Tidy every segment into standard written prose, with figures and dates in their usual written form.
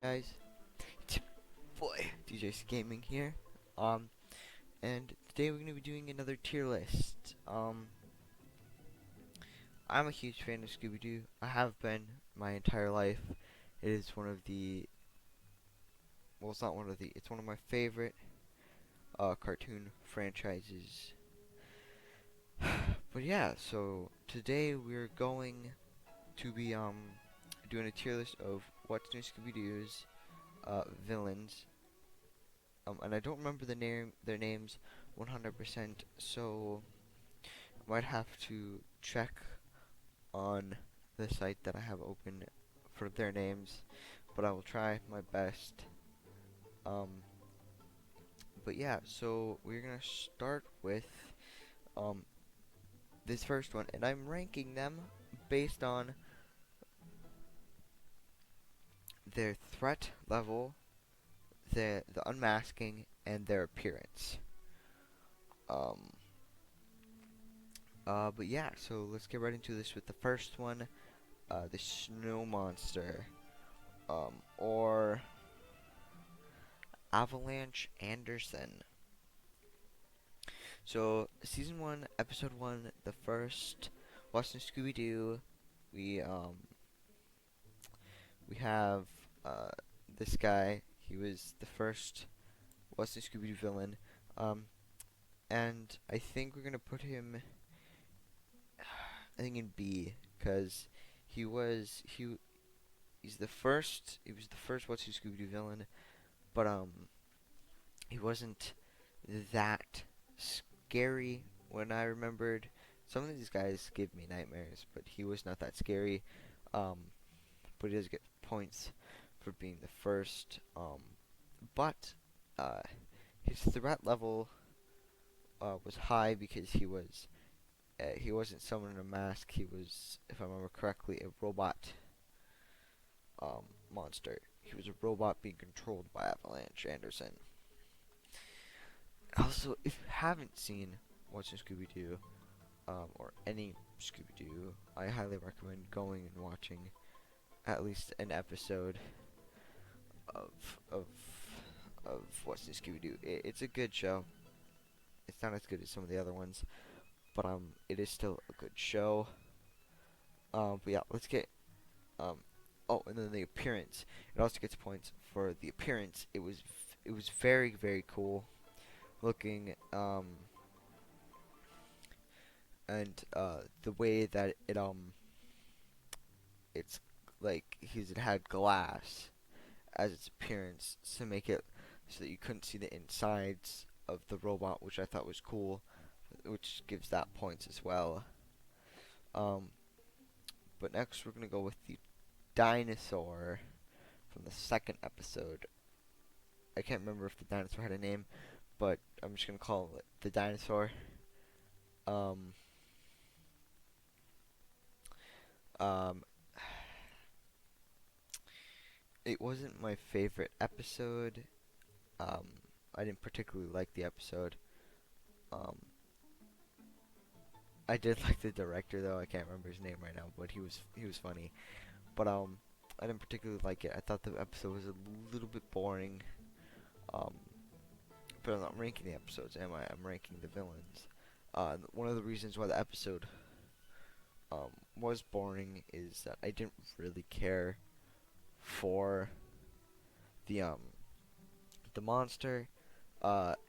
Guys, it's your boy DJ's Gaming here. And today we're gonna be doing another tier list. I'm a huge fan of Scooby Doo. I have been my entire life. It is one of the it's not one of the it's one of my favorite cartoon franchises. But yeah, so today we're going to be doing a tier list of what's new Scooby Doo's villains. And I don't remember their names 100%, so I might have to check on the site that I have open for their names, but I will try my best. Um, but yeah, so we're gonna start with um this first one, and I'm ranking them based on their threat level, the unmasking, and their appearance. Um, but yeah, so let's get right into this with the first one, the snow monster, or Avalanche Anderson. So season 1, episode 1, the first Watching Scooby Doo. We we have uh this guy. He was the first Watching Scooby Doo villain. Um, and I think we're gonna put him, I think, in B, because he's the first. He was the first Watching Scooby Doo villain, but he wasn't that scary when I remembered. Some of these guys give me nightmares, but he was not that scary. Um, but he does get points for being the first. But uh, his threat level was high because he wasn't someone in a mask. He was, if I remember correctly, a robot monster. He was a robot being controlled by Avalanche Anderson. Also, if you haven't seen Watching Scooby Doo, or any Scooby Doo, I highly recommend going and watching at least an episode of of of Watching Scooby Doo. It's a good show. It's not as good as some of the other ones, but it is still a good show. But yeah, let's get um. Oh, and then the appearance. It also gets points for the appearance. It was very cool looking. And the way that it's like it had glass as its appearance to make it so that you couldn't see the insides of the robot, which I thought was cool, which gives that points as well. Um, but next we're gonna go with the dinosaur from the second episode. I can't remember if the dinosaur had a name, but I'm just gonna call it the dinosaur. Um, um, it wasn't my favorite episode. Um, I didn't particularly like the episode. Um, I did like the director though. I can't remember his name right now, but he was funny. But I didn't particularly like it. I thought the episode was a little bit boring. Um, but I'm not ranking the episodes, am I? I'm ranking the villains. One of the reasons why the episode was boring is that I didn't really care for the um the monster.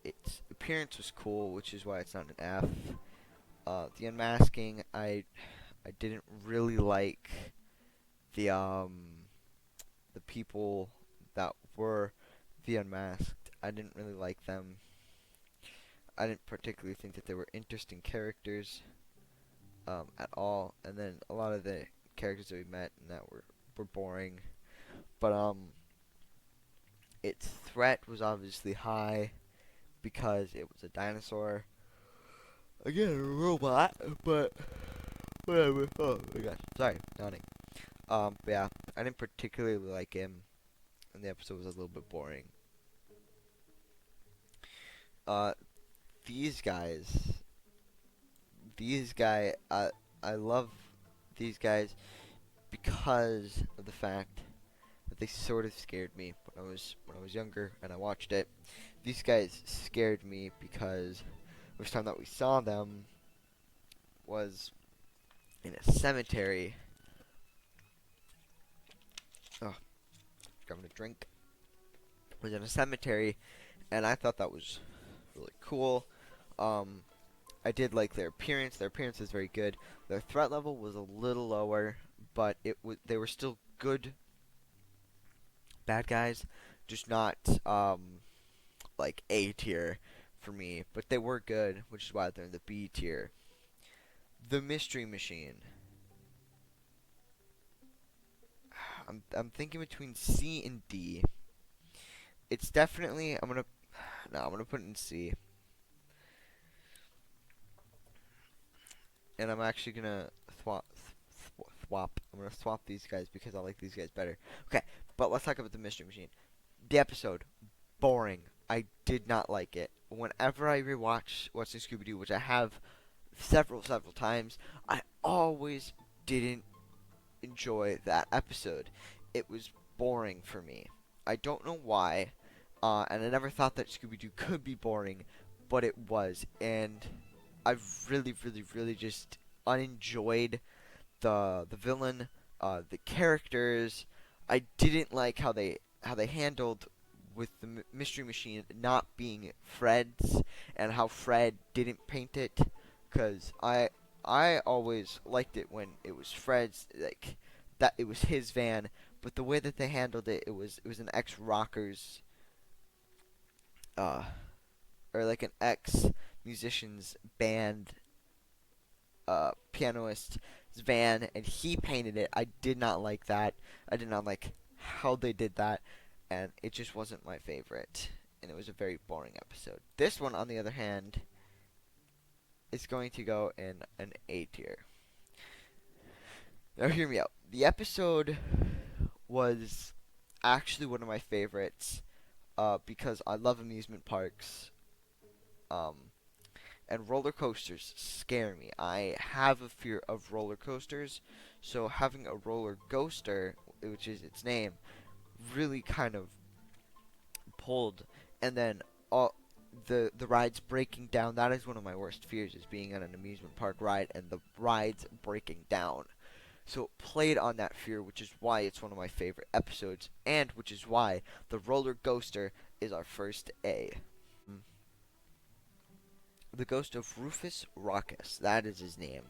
Its appearance was cool, which is why it's not an F. The unmasking, I didn't really like the the people that were the unmasked. I didn't really like them. I didn't particularly think that they were interesting characters at all. And then a lot of the characters that we met and that were boring. But its threat was obviously high because it was a dinosaur. Again, a robot, but whatever. Oh my gosh, sorry, yawning. But yeah, I didn't particularly like him, and the episode was a little bit boring. Uh, these guys, these guy, I love these guys because of the fact they sort of scared me when I was younger and I watched it. These guys scared me because the first time that we saw them was in a cemetery. Oh, grabbing a drink. Was in a cemetery, and I thought that was really cool. Um, I did like their appearance. Their appearance was very good. Their threat level was a little lower, but they were still good bad guys, just not like A tier for me. But they were good, which is why they're in the B tier. The Mystery Machine. I'm thinking between C and D. It's definitely I'm gonna put it in C. And I'm actually gonna swap. I'm gonna swap these guys because I like these guys better. Okay, but let's talk about the Mystery Machine. The episode, boring. I did not like it. Whenever I rewatch watching Scooby Doo, which I have several times, I always didn't enjoy that episode. It was boring for me. I don't know why, and I never thought that Scooby Doo could be boring, but it was, and I really just unenjoyed the villain, the characters. I didn't like how they handled with the Mystery Machine not being Fred's and how Fred didn't paint it, cause I always liked it when it was Fred's, like that it was his van, but the way that they handled it, it was an ex rockers uh or like an ex musician's band pianist's van, and he painted it. I did not like that. I did not like how they did that, and it just wasn't my favorite. And it was a very boring episode. This one, on the other hand, is going to go in an A tier. Now, hear me out. The episode was actually one of my favorites because I love amusement parks. Um, and roller coasters scare me. I have a fear of roller coasters, so having a roller coaster, which is its name, really kind of pulled. And then all the rides breaking down. That is one of my worst fears: is being on an amusement park ride and the rides breaking down. So it played on that fear, which is why it's one of my favorite episodes, and which is why the roller coaster is our first A. The ghost of Rufus Rockus. That is his name.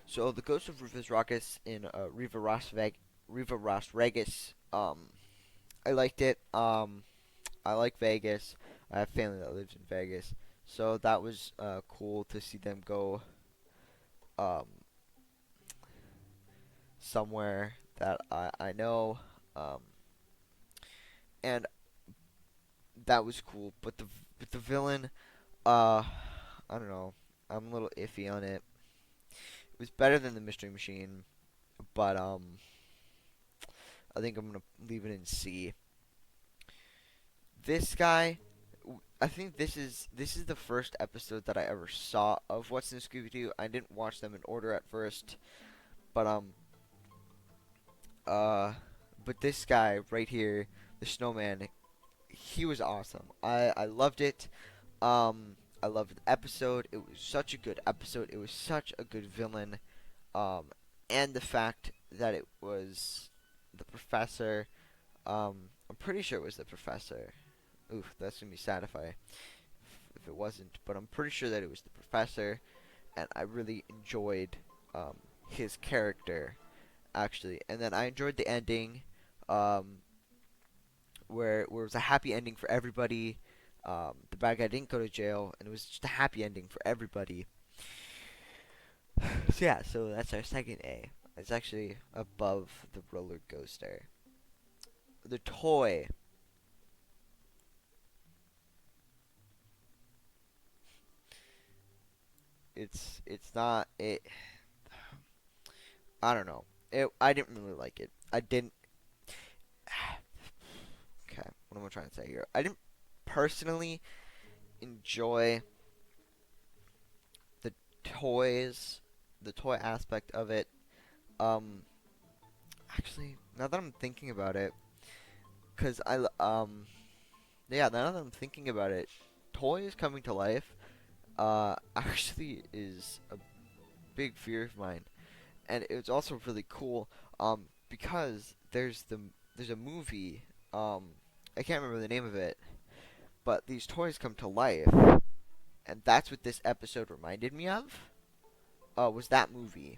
So the ghost of Rufus Rockus in Riva Ras Regis. I liked it. I like Vegas. I have family that lives in Vegas, so that was cool to see them go um, somewhere that I know, um, and that was cool. But the villain, I don't know. I'm a little iffy on it. It was better than the Mystery Machine, but I think I'm gonna leave it in C. This guy, I think this is the first episode that I ever saw of What's in Scooby Doo. I didn't watch them in order at first, but uh, but this guy right here, the snowman, he was awesome. I loved it. I loved the episode. It was such a good episode. It was such a good villain. Um, and the fact that it was the professor. I'm pretty sure it was the professor. Oof, that's gonna be sad if it wasn't. But I'm pretty sure that it was the professor, and I really enjoyed his character actually. And then I enjoyed the ending, um, where it was a happy ending for everybody. The bad guy didn't go to jail, and it was just a happy ending for everybody. So yeah, so that's our second A. It's actually above the roller coaster. The toy. It's not it. I don't know. I didn't really like it. I didn't. Okay, what am I trying to say here? I didn't personally enjoy the toys, the toy aspect of it. Um, Actually, now that I'm thinking about it, cause yeah, now that I'm thinking about it, toys coming to life, actually is a big fear of mine, and it's also really cool, because there's a movie, I can't remember the name of it, but these toys come to life, and that's what this episode reminded me of. Was that movie?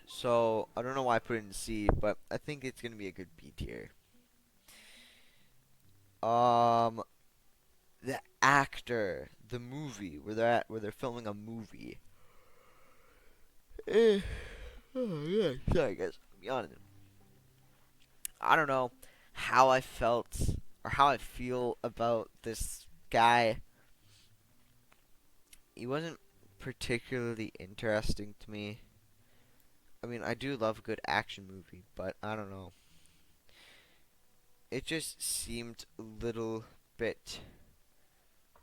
So I don't know why I put it in C, but I think it's gonna be a good B tier. Um, the actor, the movie where they're filming a movie. Eh, oh yeah, sorry guys, I'm yawning. I don't know how I felt or how I feel about this guy. He wasn't particularly interesting to me. I mean, I do love a good action movie, but I don't know. It just seemed a little bit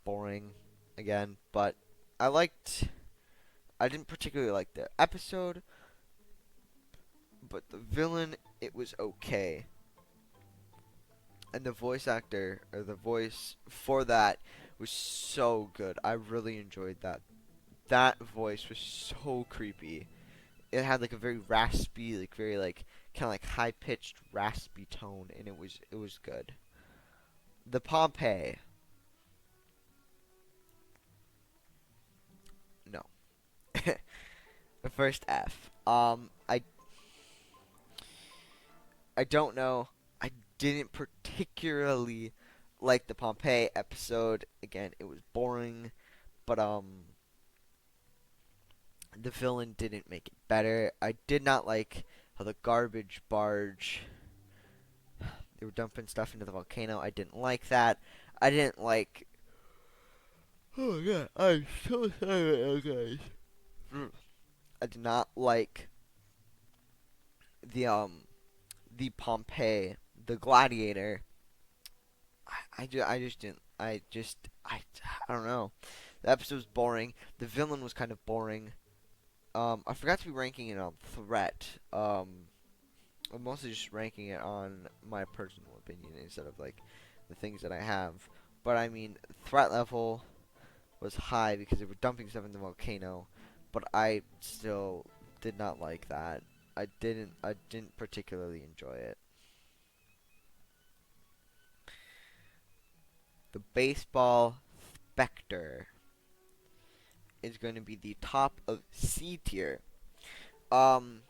boring again, but I liked I didn't particularly like the episode, but the villain it was okay. And the voice actor or the voice for that was so good. I really enjoyed that. That voice was so creepy. It had like a very raspy, like very like kind of like high pitched raspy tone, and it was good. The Pompeii, no, the first F. I don't know. I didn't particularly like the Pompeii episode. Again, it was boring, but the villain didn't make it better. I did not like how the garbage barge they were dumping stuff into the volcano. I didn't like that. I didn't like. Oh yeah, I'm so sorry, guys. I did not like the the Pompeii, the gladiator. I just didn't. I don't know. The episode was boring. The villain was kind of boring. I forgot to be ranking it on threat. I'm mostly just ranking it on my personal opinion instead of like the things that I have. But I mean, threat level was high because they were dumping stuff in the volcano. But I still did not like that. I didn't particularly enjoy it. The baseball specter is going to be the top of C tier. Um,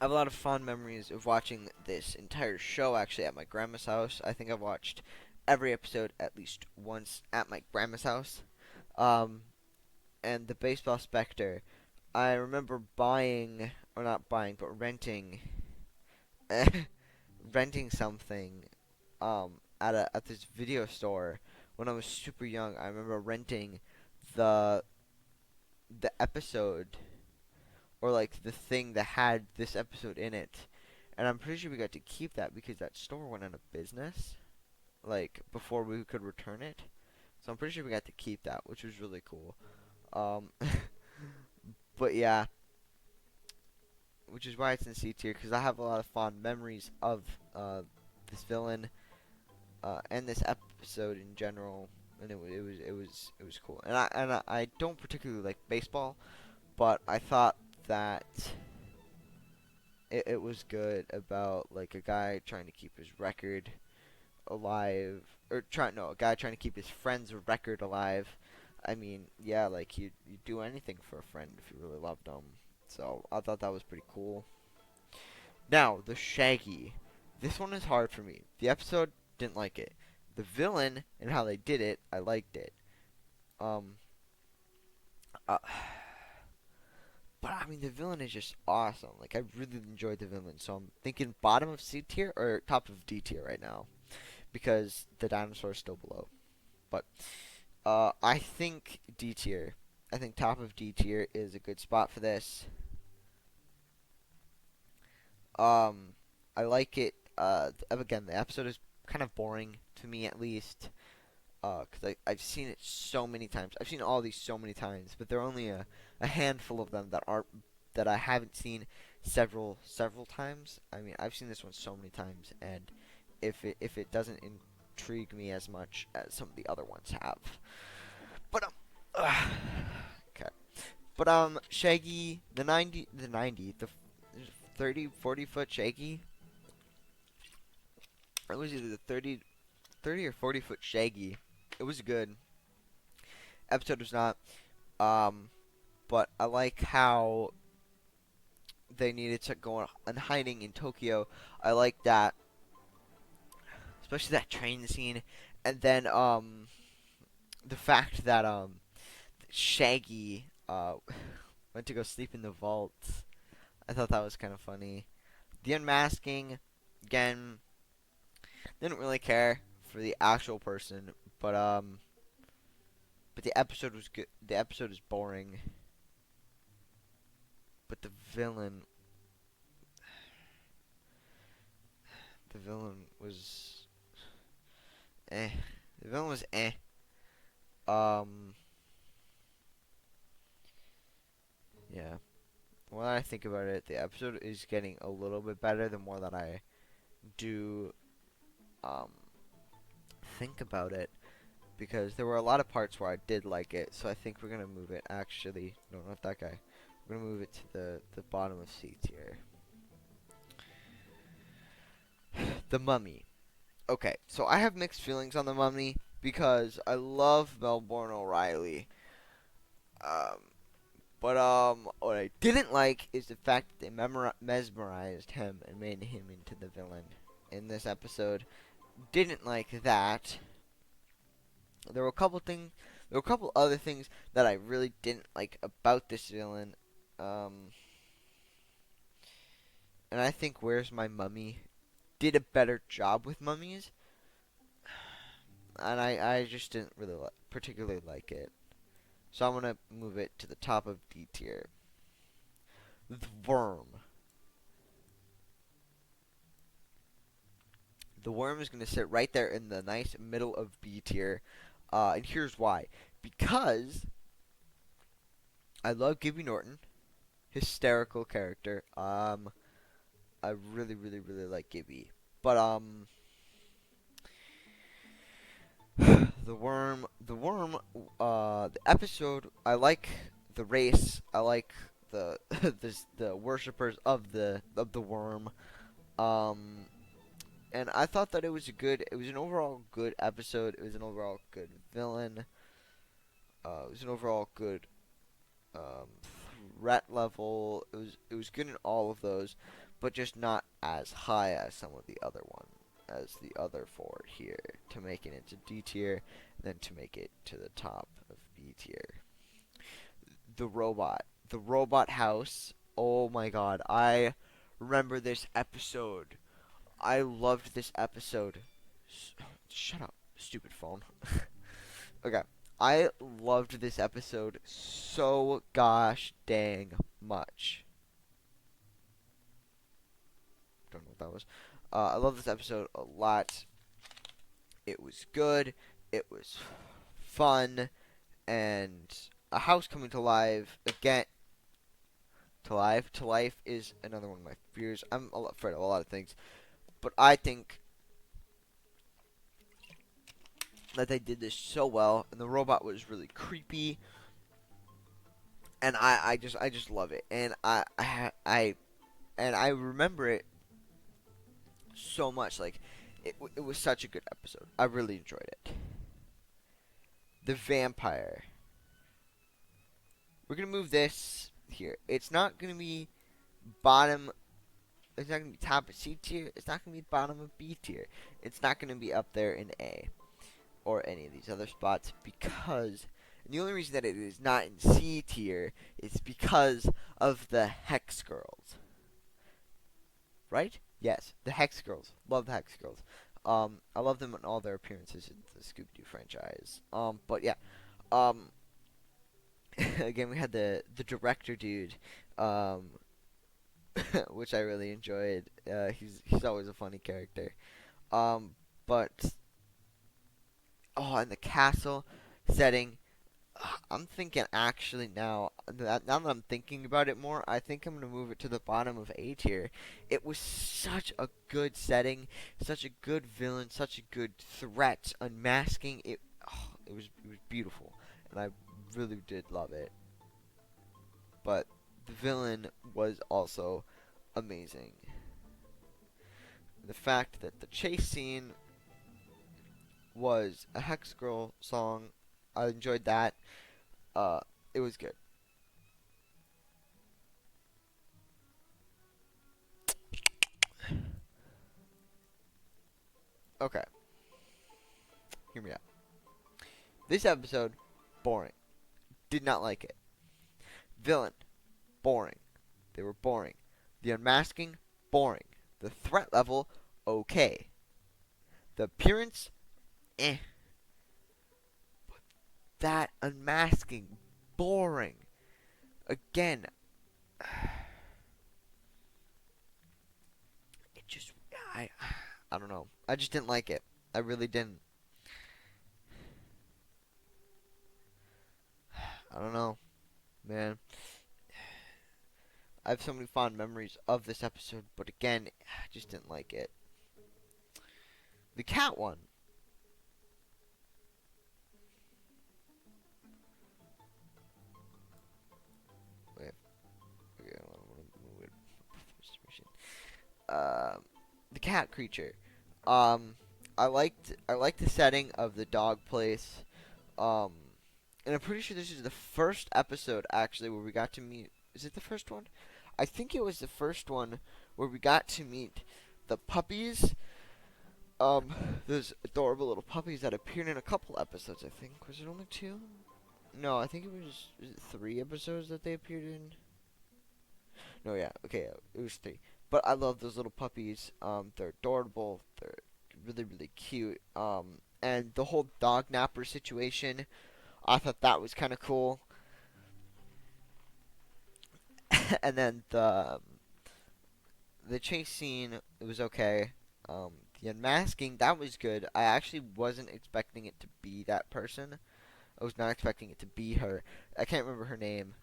I have a lot of fond memories of watching this entire show actually at my grandma's house. I think I've watched every episode at least once at my grandma's house. Um, and the baseball specter, I remember buying or not buying but renting renting something at this video store when I was super young. I remember renting the the episode or like the thing that had this episode in it. And I'm pretty sure we got to keep that because that store went out of business like before we could return it. So I'm pretty sure we got to keep that, which was really cool. Um but yeah, which is why it's in C tier because I have a lot of fond memories of this villain and this episode in general, and it was cool. And I don't particularly like baseball, but I thought that it was good about like a guy trying to keep his record alive, or a guy trying to keep his friend's record alive. I mean, yeah, like you do anything for a friend if you really loved them. So I thought that was pretty cool. Now the Shaggy. This one is hard for me. The episode didn't like it. The villain and how they did it, I liked it. Um, uh, but I mean, the villain is just awesome. Like I really enjoyed the villain, so I'm thinking bottom of C tier or top of D tier right now because the dinosaur is still below. But I think D tier. I think top of D tier is a good spot for this. Um, I like it. Again, the episode is kind of boring to me, at least. Because I've seen it so many times. I've seen all these so many times, but there are only a handful of them that I haven't seen several times. I mean, I've seen this one so many times, and if it doesn't intrigue me as much as some of the other ones have. But okay. But Shaggy, the 30-40 foot Shaggy. It was either the 30 or 40 foot Shaggy. It was good. Episode was not. Um, but I like how they needed to go on hiding in Tokyo. I like that, especially that train scene, and then the fact that Shaggy went to go sleep in the vault. I thought that was kind of funny. The unmasking, again, didn't really care for the actual person, but the episode was good. The episode is boring, but the villain was eh. The villain was eh. Um, yeah. When I think about it, the episode is getting a little bit better the more that I do um think about it, because there were a lot of parts where I did like it. So I think we're gonna move it. Actually, no, not that guy. We're gonna move it to the bottom of C tier. The Mummy. Okay, so I have mixed feelings on the Mummy because I love Melbourne O'Reilly. Um, but what I didn't like is the fact that they mesmerized him and made him into the villain in this episode. Didn't like that. There were a couple things. There were a couple other things that I really didn't like about this villain. Um, and I think Where's My Mummy did a better job with mummies, and I just didn't really particularly like it. So I'm gonna move it to the top of D tier. The Worm. The Worm is gonna sit right there in the nice middle of B tier, and here's why. Because I love Gibby Norton, hysterical character. I really, really, really like Gibby, but the episode. I like the race. I like the the worshippers of the worm. Um, and I thought that it was a good. It was an overall good episode. It was an overall good villain. It was an overall good um, threat level. It was good in all of those, but just not as high as some of the other one, as the other four here, to make it into D tier, then to make it to the top of B tier. The robot house. Oh my god, I remember this episode. I loved this episode. Shut up, stupid phone. Okay. I loved this episode so gosh dang much. Don't know what that was. I love this episode a lot. It was good. It was fun, and a house coming to life again. To life is another one of my fears. I'm afraid of a lot of things, but I think that they did this so well, and the robot was really creepy, and I just love it, and I remember it so much. Like it was such a good episode. I really enjoyed it. The vampire. We're gonna move this here. It's not gonna be bottom. It's not gonna be top of C tier. It's not gonna be bottom of B tier. It's not gonna be up there in A or any of these other spots, because and the only reason that it is not in C tier is because of the Hex Girls. Right? Yes, the Hex Girls. Love the Hex Girls. I love them in all their appearances in the Scooby Doo franchise. But yeah. Um, again, we had the director dude, um, which I really enjoyed. He's always a funny character. But oh, and the castle setting. I'm thinking actually now that I'm thinking about it more, I think I'm gonna move it to the bottom of A tier. It was such a good setting, such a good villain, such a good threat, unmasking it. Oh, it was beautiful, and I really did love it. But the villain was also amazing. The fact that the chase scene was a Hex Girl song, I enjoyed that. Uh, it was good. Okay, hear me out. This episode, boring. Did not like it. Villain, boring. They were boring. The unmasking, boring. The threat level, okay. The appearance, eh. That unmasking, boring. Again, it just, I don't know. I just didn't like it. I really didn't. I don't know, man. I have so many fond memories of this episode, but again, I just didn't like it. The cat one. Wait, okay, I want to move it. The cat creature. Um, I liked the setting of the dog place. Um, and I'm pretty sure this is the first episode actually where we got to meet. Is it the first one? I think it was the first one where we got to meet the puppies. Those adorable little puppies that appeared in a couple episodes. I think was it only two? No, I think it was it 3 episodes that they appeared in. No, yeah, okay, it was 3. But I love those little puppies. They're adorable. They're really, really cute. And the whole dog napper situation, I thought that was kind of cool. And then the chase scene, it was okay. The unmasking, that was good. I actually wasn't expecting it to be that person. I was not expecting it to be her. I can't remember her name,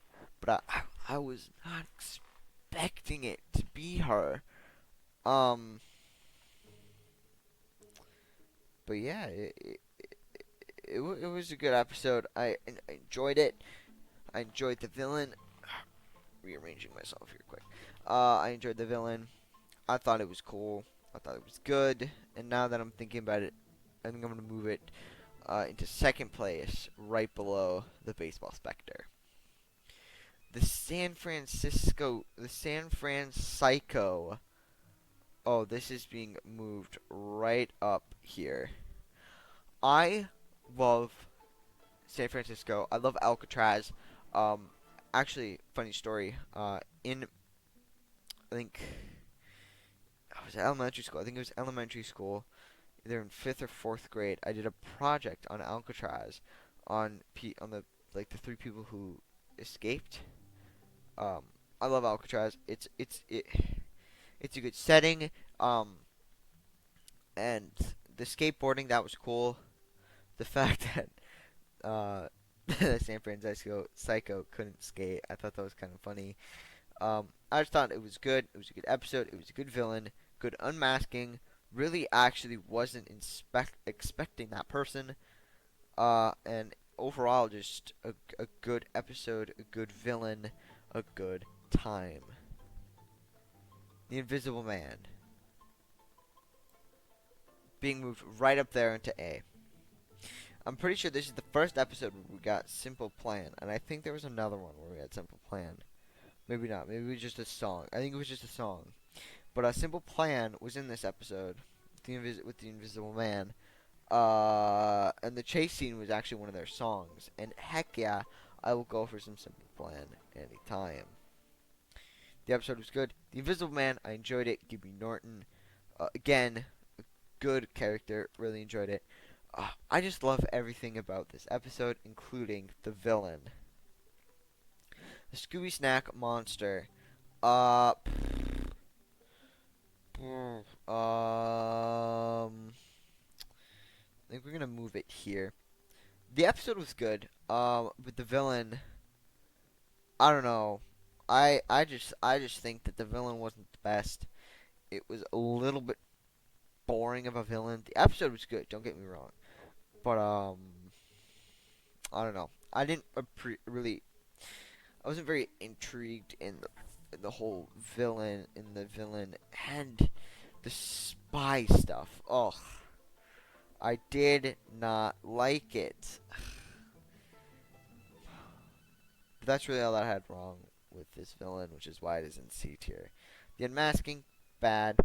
but I was not expecting it to be her. Um, but yeah, it was a good episode. I enjoyed it. I enjoyed the villain. Rearranging myself here quick. I enjoyed the villain. I thought it was cool. I thought it was good. And now that I'm thinking about it, I think I'm gonna move it into second place, right below the baseball specter. The San Fran Psycho. Oh, this is being moved right up here. I love San Francisco. I love Alcatraz. Um, actually, funny story. In I think I was elementary school. I think it was elementary school. Either in fifth or fourth grade, I did a project on Alcatraz, on the like the 3 people who escaped. Um, I love Alcatraz. It's a good setting. Um, and the skateboarding that was cool. The fact that San Francisco Psycho couldn't skate, I thought that was kind of funny. I just thought it was good. It was a good episode. It was a good villain. Good unmasking. Really, actually wasn't expecting that person. And overall, just a good episode, a good villain, a good time. The Invisible Man being moved right up there into A. I'm pretty sure this is the first episode where we got Simple Plan, and I think there was another one where we had Simple Plan. Maybe not. Maybe it was just a song. I think it was just a song. But a Simple Plan was in this episode with the Invisible Man. And the chase scene was actually one of their songs. And heck yeah, I will go for some Simple Plan anytime. The episode was good. The Invisible Man, I enjoyed it. Gibby Norton, again, a good character. Really enjoyed it. I just love everything about this episode, including the villain. The Scooby Snack Monster. Uh, I think we're gonna move it here. The episode was good. But the villain, I don't know. I just think that the villain wasn't the best. It was a little bit boring of a villain. The episode was good. Don't get me wrong. But I don't know. I didn't really. I wasn't very intrigued in the whole villain and the spy stuff. Oh, I did not like it. But that's really all that I had wrong with this villain, which is why it is in C tier. The unmasking, bad.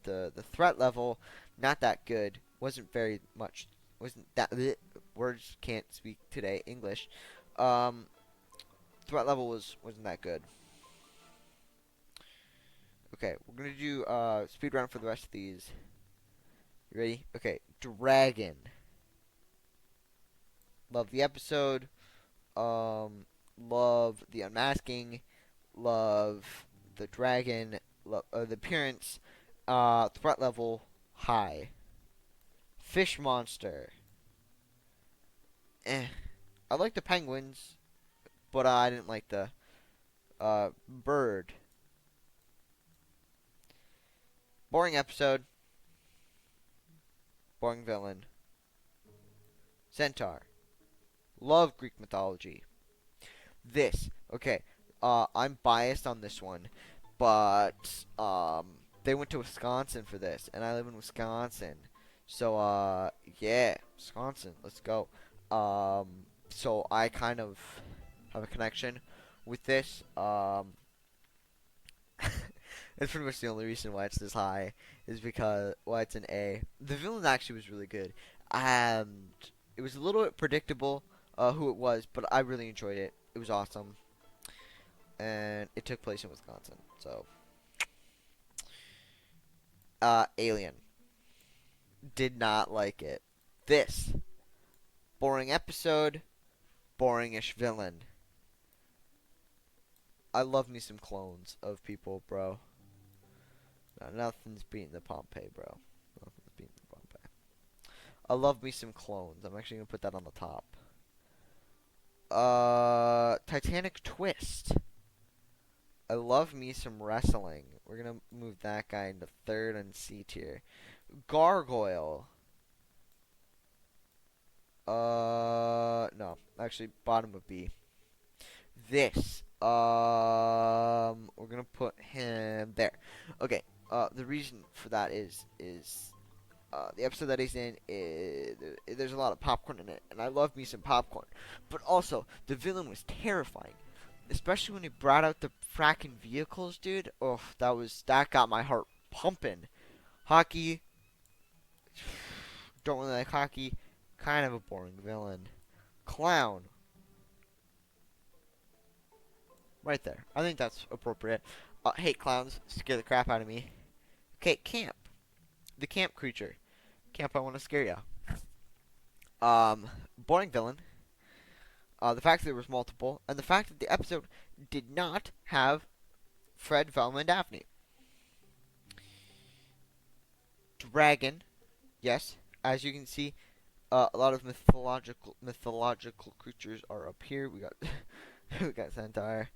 The threat level, not that good. Wasn't very much. Wasn't that bleh, words can't speak today English. Um, threat level wasn't that good. Okay, we're gonna do speed round for the rest of these. You ready? Okay, Dragon. Love the episode. Love the unmasking. Love the dragon. Love the appearance. Threat level high. Fish monster. Eh. I like the penguins, but I didn't like the bird. Boring episode. Boring villain. Centaur. Love Greek mythology. This. Okay. I'm biased on this one, but they went to Wisconsin for this, and I live in Wisconsin. So yeah, Wisconsin. Let's go. So I kind of have a connection with this. That's pretty much the only reason why it's this high is because why it's an A. The villain actually was really good, and it was a little bit predictable who it was, but I really enjoyed it. It was awesome, and it took place in Wisconsin. So, Alien did not like it. This boring episode, boringish villain. I love me some clones of people, bro. No, nothing's beating the Pompeii, bro. Nothing's beating the Pompeii. I love me some clones. I'm actually gonna put that on the top. Titanic twist. I love me some wrestling. We're gonna move that guy into third and C tier. Gargoyle. No, actually, bottom of B. This. We're gonna put him there. Okay. The reason for that is the episode that he's in there's a lot of popcorn in it, and I love me some popcorn. But also, the villain was terrifying, especially when he brought out the fracking vehicles, dude. Oh, that got my heart pumping. Hockey, don't really like hockey. Kind of a boring villain. Clown, right there. I think that's appropriate. Hate clowns, scare the crap out of me. Okay, camp, the camp creature. Camp, I want to scare ya. Boring villain. The fact that there was multiple, and the fact that the episode did not have Fred, Velma, and Daphne. Dragon, yes, as you can see, a lot of mythological creatures are up here. We got we got centaur,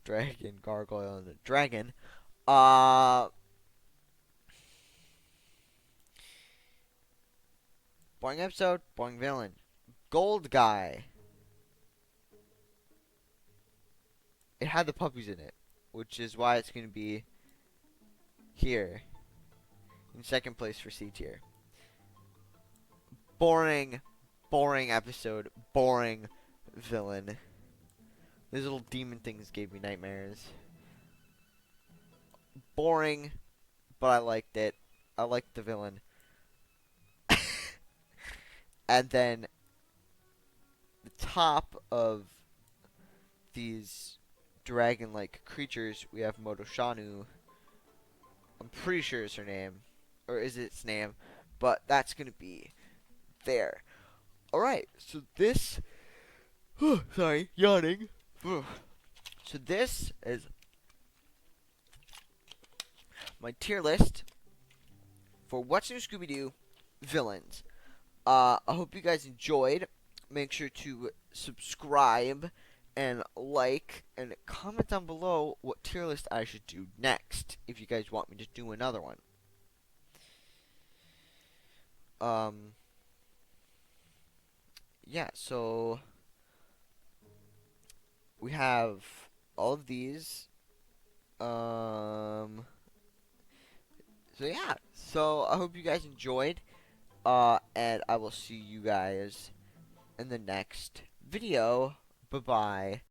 dragon, gargoyle, and a dragon. Boring episode, boring villain. Gold guy. It had the puppies in it, which is why it's going to be here in second place for C tier. Boring, boring episode, boring villain. These little demon things gave me nightmares. Boring, but I liked it. I liked the villain. And then the top of these dragon-like creatures, we have Motoshanu. I'm pretty sure it's her name, or is it its name? But that's gonna be there. All right. So this, sorry, yawning. So this is my tier list for What's New Scooby Doo villains. I hope you guys enjoyed. make sure to subscribe and like and comment down below what tier list I should do next if you guys want me to do another one. Yeah, so we have all of these. So yeah, so I hope you guys enjoyed. And I will see you guys in the next video. Bye bye.